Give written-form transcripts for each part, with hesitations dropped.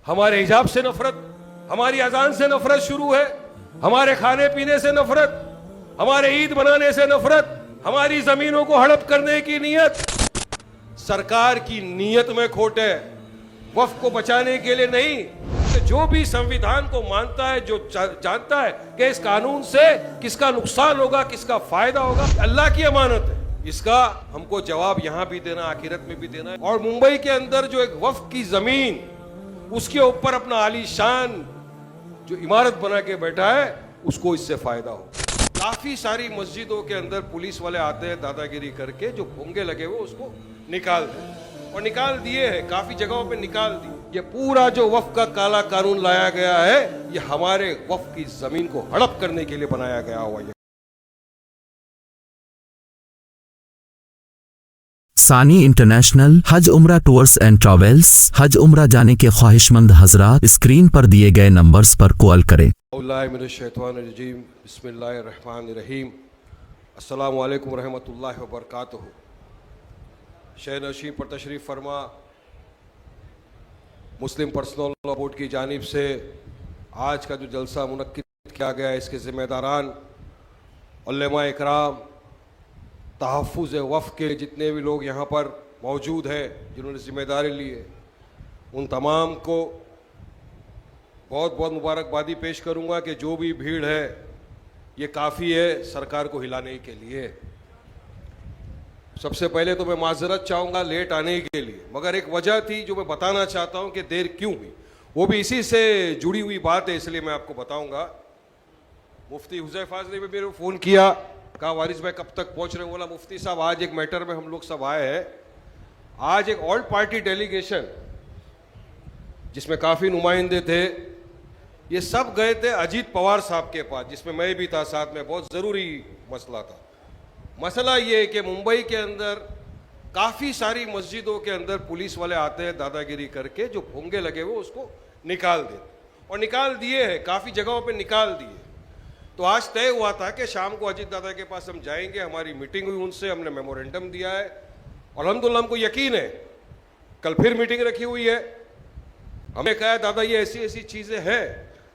हमारे हिजाब से नफरत, हमारी अजान से नफरत शुरू है, हमारे खाने पीने से नफरत, हमारे ईद मनाने से नफरत, हमारी जमीनों को हड़प करने की नीयत। सरकार की नीयत में खोट है, वक्फ को बचाने के लिए नहीं। जो भी संविधान को मानता है, जो जानता है कि इस कानून से किसका नुकसान होगा, किसका फायदा होगा, अल्लाह की अमानत है, इसका हमको जवाब यहां भी देना, आखिरत में भी देना है। और मुंबई के अंदर जो एक वक्फ की जमीन, उसके ऊपर अपना आलीशान जो इमारत बना के बैठा है, उसको इससे फायदा हो। काफी सारी मस्जिदों के अंदर पुलिस वाले आते हैं दादागिरी करके, जो भोंगे लगे हुए उसको निकाल दें, और निकाल दिए हैं, काफी जगहों पे निकाल दिए। ये पूरा जो वक्फ का काला कानून लाया गया है, ये हमारे वक्फ की जमीन को हड़प करने के लिए बनाया गया हुआ है। सानी इंटरनेशनल हज उम्रा टूर्स एंड ट्रैवल्स, हज उम्रा जाने के ख्वाहिशमंद हजरात स्क्रीन पर दिए गए नंबर्स पर कॉल करें। बिस्मिल्लाहिर्रहमानिर्रहीम। अस्सलामु अलैकुम रहमतुल्लाहि व बरकातुहू। शहर नशीं पर तशरीफ़ फरमा मुस्लिम पर्सनल लॉ बोर्ड की जानिब से आज का जो जलसा मुनक्किद किया गया है, इसके ज़िम्मेदारान उलमा इकराम, तहफ़्फ़ुज़ वफ़ के जितने भी लोग यहाँ पर मौजूद हैं, जिन्होंने ज़िम्मेदारी ली है, उन तमाम को बहुत बहुत मुबारकबादी पेश करूँगा कि जो भी भीड़ है ये काफ़ी है सरकार को हिलाने के लिए। सबसे पहले तो मैं माजरत चाहूँगा लेट आने के लिए, मगर एक वजह थी जो मैं बताना चाहता हूँ कि देर क्यों हुई, वो भी इसी से जुड़ी हुई बात है, इसलिए मैं आपको बताऊँगा। मुफ्ती हुज़ैफ़ा ने भी मेरे को फ़ोन किया, कहा वारिस भाई कब तक पहुँच रहे हैं। बोला मुफ्ती साहब आज एक मैटर में हम लोग सब आए हैं। आज एक ऑल पार्टी डेलीगेशन जिसमें काफ़ी नुमाइंदे थे, ये सब गए थे अजीत पवार साहब के पास, जिसमें मैं भी था साथ में। बहुत ज़रूरी मसला था। मसला ये है कि मुंबई के अंदर काफ़ी सारी मस्जिदों के अंदर पुलिस वाले आते हैं दादागिरी करके, जो भोंगे लगे हुए उसको निकाल दें, और निकाल दिए हैं, काफ़ी जगहों पे निकाल दिए। तो आज तय हुआ था कि शाम को अजीत दादा के पास हम जाएंगे, हमारी मीटिंग हुई उनसे, हमने मेमोरेंडम दिया है, और अल्हम्दुलिल्लाह हमको यकीन है कल फिर मीटिंग रखी हुई है। हमने कहा है दादा ये ऐसी ऐसी चीज़ें हैं,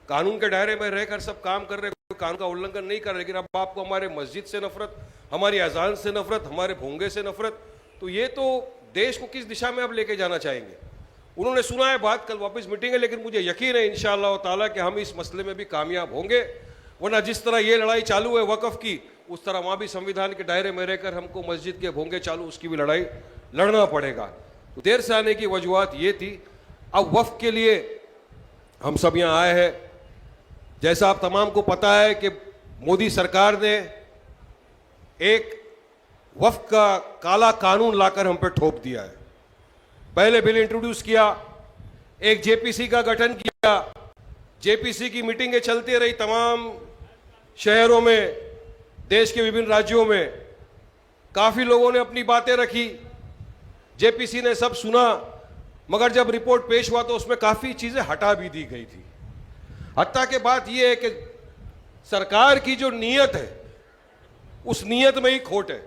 कानून के दायरे में रहकर सब काम कर रहे, कानून का उल्लंघन नहीं कर रहे, लेकिन अब आपको हमारे मस्जिद से नफरत, हमारी अजान से नफरत, हमारे भोंगे से नफरत, तो ये तो देश को किस दिशा में अब लेके जाना चाहेंगे। उन्होंने सुना है बात, कल वापस मीटिंग है, लेकिन मुझे यकीन है इंशाअल्लाह ताला कि हम इस मसले में भी कामयाब होंगे। वरना जिस तरह ये लड़ाई चालू है वक़्फ़ की, उस तरह वहाँ भी संविधान के दायरे में रहकर हमको मस्जिद के भोंगे चालू, उसकी भी लड़ाई लड़ना पड़ेगा। तो देर से आने की वजूहत ये थी। अब वफ़्क़ के लिए हम सब यहाँ आए हैं। जैसा आप तमाम को पता है कि मोदी सरकार ने एक वफ़्क़ का काला कानून लाकर हम पे ठोक दिया है। पहले बिल इंट्रोड्यूस किया, एक जेपीसी का गठन किया, जेपीसी की मीटिंगें चलती रही तमाम शहरों में, देश के विभिन्न राज्यों में। काफ़ी लोगों ने अपनी बातें रखी, जेपीसी ने सब सुना, मगर जब रिपोर्ट पेश हुआ तो उसमें काफ़ी चीज़ें हटा भी दी गई थी। हत्ता के बात यह है कि सरकार की जो नीयत है, उस नीयत में ही खोट है।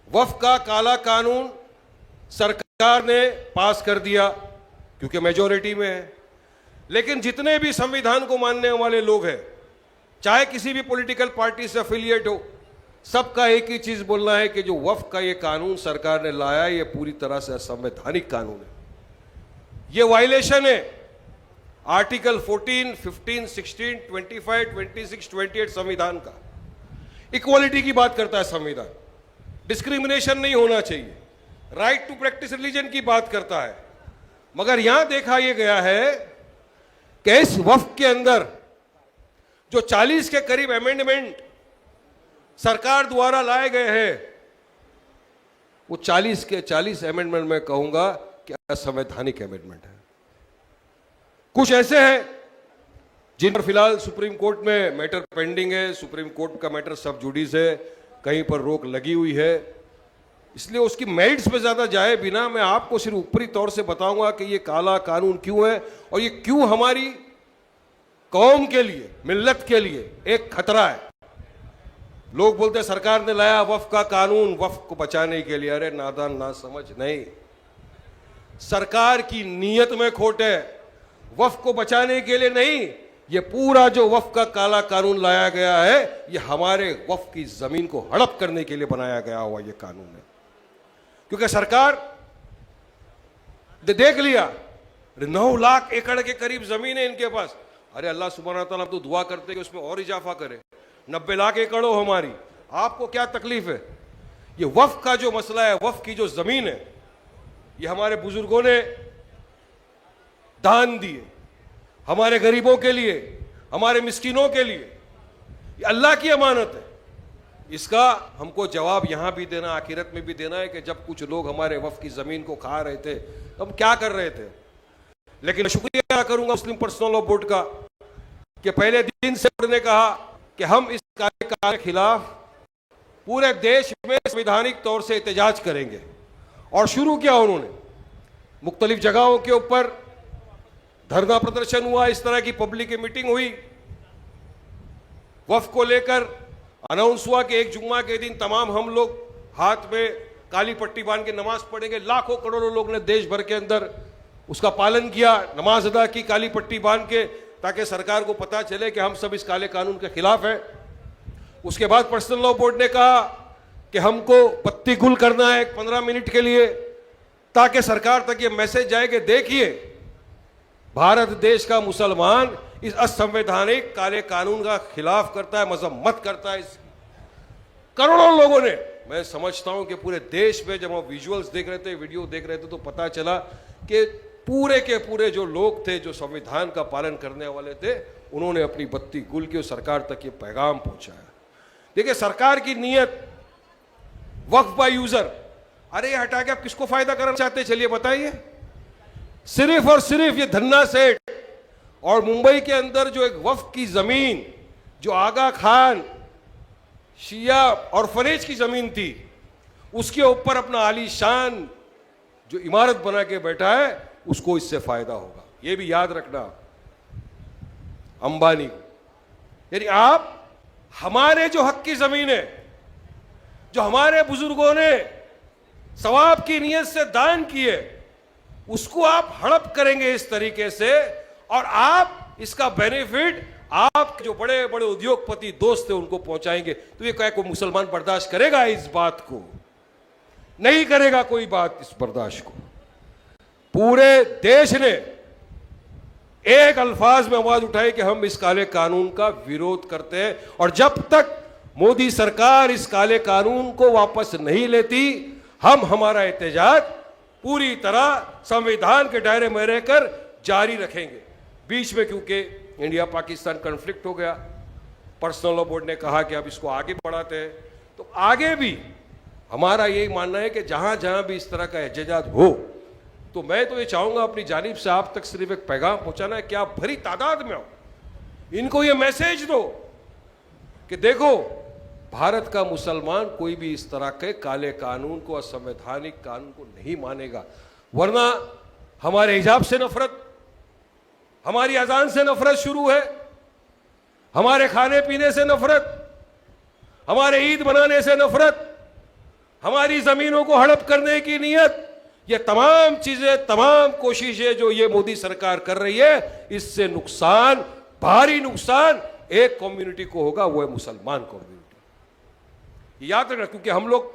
वफ़्क़ का काला कानून सरकार ने पास कर दिया क्योंकि मेजॉरिटी में है, लेकिन जितने भी संविधान को मानने वाले लोग हैं, चाहे किसी भी पॉलिटिकल पार्टी से एफिलिएट हो, सबका एक ही चीज़ बोलना है कि जो वफ़्क़ का ये कानून सरकार ने लाया, ये पूरी तरह से असंवैधानिक कानून है। ये वायलेशन है आर्टिकल 14, 15, 16, 25, 26, 28 संविधान का। इक्वालिटी की बात करता है संविधान, डिस्क्रिमिनेशन नहीं होना चाहिए, राइट टू प्रैक्टिस रिलीजन की बात करता है। मगर यहां देखा यह गया है कि इस वफ़्क़ के अंदर जो 40 के करीब अमेंडमेंट सरकार द्वारा लाए गए हैं, वो 40 के 40 अमेंडमेंट मैं कहूंगा कि असंवैधानिक अमेंडमेंट है। कुछ ऐसे हैं जिन पर फिलहाल सुप्रीम कोर्ट में मैटर पेंडिंग है, सुप्रीम कोर्ट का मैटर सब जुडिस है, कहीं पर रोक लगी हुई है, इसलिए उसकी मेरिट्स पे ज्यादा जाए बिना मैं आपको सिर्फ ऊपरी तौर से बताऊंगा कि ये काला कानून क्यों है और ये क्यों हमारी कौम के लिए, मिल्लत के लिए एक खतरा है। लोग बोलते हैं सरकार ने लाया वफ़्क़ का कानून वफ़्क़ को बचाने के लिए। अरे नादान ना समझ नहीं, सरकार की नीयत में खोट है, वफ को बचाने के लिए नहीं, ये पूरा जो वफ का काला कानून लाया गया है, ये हमारे वफ की जमीन को हड़प करने के लिए बनाया गया हुआ ये कानून है। क्योंकि सरकार देख लिया 9 लाख एकड़ के करीब जमीन है इनके पास। अरे अल्लाह सुब्हानहू तआला तो दुआ करते कि उसमें और इजाफा करे, 90 लाख एकड़ हो हमारी, आपको क्या तकलीफ है? ये वफ का जो मसला है, वफ की जो जमीन है, ये हमारे बुजुर्गों ने दान दिए, हमारे गरीबों के लिए, हमारे मिस्किनों के लिए, ये अल्लाह की अमानत है। इसका हमको जवाब यहां भी देना, आखिरत में भी देना है कि जब कुछ लोग हमारे वफ की जमीन को खा रहे थे तो हम क्या कर रहे थे। लेकिन शुक्रिया करूंगा मुस्लिम पर्सनल लॉ बोर्ड का कि पहले दिन से उन्होंने कहा कि हम इस कानून के खिलाफ पूरे देश में संवैधानिक तौर से एहतजाज करेंगे। और शुरू किया उन्होंने, मुख्तलिफ जगहों के ऊपर धरना प्रदर्शन हुआ, इस तरह की पब्लिक मीटिंग हुई, वफ को लेकर अनाउंस हुआ कि एक जुम्मा के दिन तमाम हम लोग हाथ में काली पट्टी बांध के नमाज पढ़ेंगे। लाखों करोड़ों लोग ने देश भर के अंदर उसका पालन किया, नमाज अदा की काली पट्टी बांध के, ताकि सरकार को पता चले कि हम सब इस काले कानून के खिलाफ हैं। उसके बाद पर्सनल लॉ बोर्ड ने कहा कि हमको बत्ती गुल करना है 15 मिनट के लिए, ताकि सरकार तक ये मैसेज जाए कि देखिए भारत देश का मुसलमान इस असंवैधानिक काले कानून का खिलाफ करता है, मजम्मत करता है। करोड़ों लोगों ने, मैं समझता हूं कि पूरे देश में जब हम विजुअल्स देख रहे थे, वीडियो देख रहे थे, तो पता चला कि पूरे के पूरे जो लोग थे, जो संविधान का पालन करने वाले थे, उन्होंने अपनी बत्ती गुल की और सरकार तक ये पैगाम पहुंचाया। देखिए सरकार की नीयत वक्फ बाय यूजर, अरे ये हटा के आप किसको फायदा करना चाहते, चलिए बताइए। सिर्फ और सिर्फ ये धन्ना सेठ और मुंबई के अंदर जो एक वक्फ की जमीन, जो आगा खान शिया और फरेज की जमीन थी, उसके ऊपर अपना आलीशान जो इमारत बना के बैठा है, उसको इससे फायदा होगा। ये भी याद रखना अंबानी को। यानी आप हमारे जो हक की जमीन है, जो हमारे बुजुर्गों ने सवाब की नीयत से दान किए, उसको आप हड़प करेंगे इस तरीके से, और आप इसका बेनिफिट आप जो बड़े बड़े उद्योगपति दोस्त थे उनको पहुंचाएंगे। तो ये क्या कोई मुसलमान बर्दाश्त करेगा इस बात को? नहीं करेगा कोई बात इस बर्दाश्त को। पूरे देश ने एक अल्फाज में आवाज उठाई कि हम इस काले कानून का विरोध करते हैं, और जब तक मोदी सरकार इस काले कानून को वापस नहीं लेती, हम हमारा एहतजाज पूरी तरह संविधान के दायरे में रहकर जारी रखेंगे। बीच में क्योंकि इंडिया पाकिस्तान कॉन्फ्लिक्ट हो गया, पर्सनल लॉ बोर्ड ने कहा कि अब इसको आगे बढ़ाते हैं, तो आगे भी हमारा यही मानना है कि जहां जहां भी इस तरह का एहतजाज हो, तो मैं तो ये चाहूंगा अपनी जानिब से आप तक सिर्फ एक पैगाम पहुंचाना है कि आप भरी तादाद में आओ, इनको ये मैसेज दो कि देखो भारत का मुसलमान कोई भी इस तरह के काले कानून को, असंवैधानिक कानून को नहीं मानेगा। वरना हमारे हिजाब से नफरत, हमारी अजान से नफरत शुरू है, हमारे खाने पीने से नफरत, हमारे ईद मनाने से नफरत, हमारी जमीनों को हड़प करने की नीयत, ये तमाम चीजें, तमाम कोशिशें जो ये मोदी सरकार कर रही है, इससे नुकसान, भारी नुकसान एक कम्युनिटी को होगा, वो है मुसलमान कम्युनिटी। याद रखना, क्योंकि हम लोग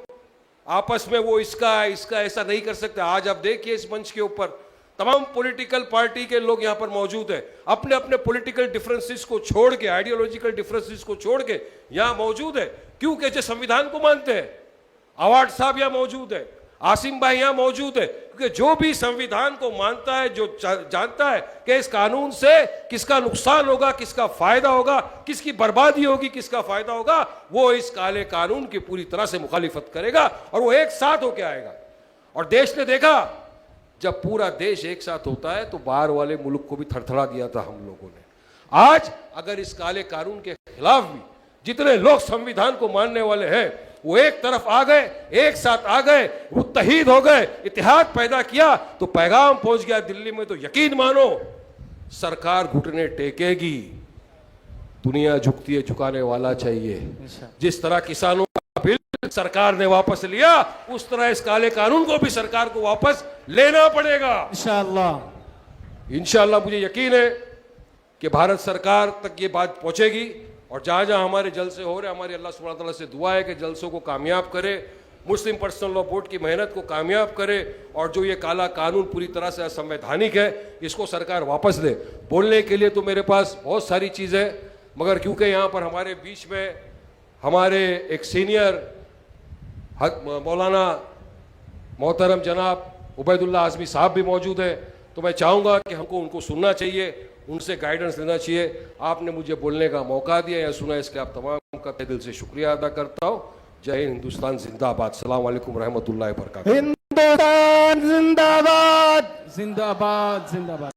आपस में वो इसका ऐसा नहीं कर सकते। आज आप देखिए इस मंच के ऊपर तमाम पॉलिटिकल पार्टी के लोग यहां पर मौजूद हैं, अपने अपने पॉलिटिकल डिफरेंसेस को छोड़ के, आइडियोलॉजिकल डिफरेंसेस को छोड़ के यहां मौजूद है, क्योंकि जो संविधान को मानते हैं। अवार्ड साहब यहां मौजूद है, आसिम भाई यहां मौजूद है, क्योंकि जो भी संविधान को मानता है, जो जानता है कि इस कानून से किसका नुकसान होगा, किसका फायदा होगा, किसकी बर्बादी होगी, किसका फायदा होगा, वो इस काले कानून की पूरी तरह से मुखालिफत करेगा, और वो एक साथ होकर आएगा। और देश ने देखा, जब पूरा देश एक साथ होता है तो बाहर वाले मुल्क को भी थरथरा दिया था हम लोगों ने। आज अगर इस काले कानून के खिलाफ भी जितने लोग संविधान को मानने वाले हैं, वो एक तरफ आ गए, एक साथ आ गए, मुत्तहीद हो गए, इत्तेहाद पैदा किया, तो पैगाम पहुंच गया दिल्ली में। तो यकीन मानो सरकार घुटने टेकेगी, दुनिया झुकती है, झुकाने वाला चाहिए। जिस तरह किसानों का बिल सरकार ने वापस लिया, उस तरह इस काले कानून को भी सरकार को वापस लेना पड़ेगा। इंशाअल्लाह। इंशाअल्लाह मुझे यकीन है कि भारत सरकार तक ये बात पहुंचेगी और जहां जहां हमारे जलसे हो रहे, हमारी अल्लाह सुब्हानहू तआला से दुआ है कि जलसों को कामयाब करे, मुस्लिम पर्सनल लॉ बोर्ड की मेहनत को कामयाब करे और जो ये काला कानून पूरी तरह से असंवैधानिक है इसको सरकार वापस ले। बोलने के लिए तो मेरे पास बहुत सारी चीज़ है, मगर क्योंकि यहाँ पर हमारे बीच में हमारे एक सीनियर मौलाना मोहतरम जनाब उबैदुल्लाह आज़मी साहब भी मौजूद है, तो मैं चाहूँगा कि हमको उनको सुनना चाहिए, उनसे गाइडेंस लेना चाहिए। आपने मुझे बोलने का मौका दिया या सुना, इसके आप तमाम का तहे दिल से शुक्रिया अदा करता हूँ। जय हिंद, हिंदुस्तान जिंदाबाद। अस्सलाम वालेकुम रहमतुल्लाहि व बरकातहू। हिंदुस्तान जिंदाबाद जिंदाबाद जिंदाबाद।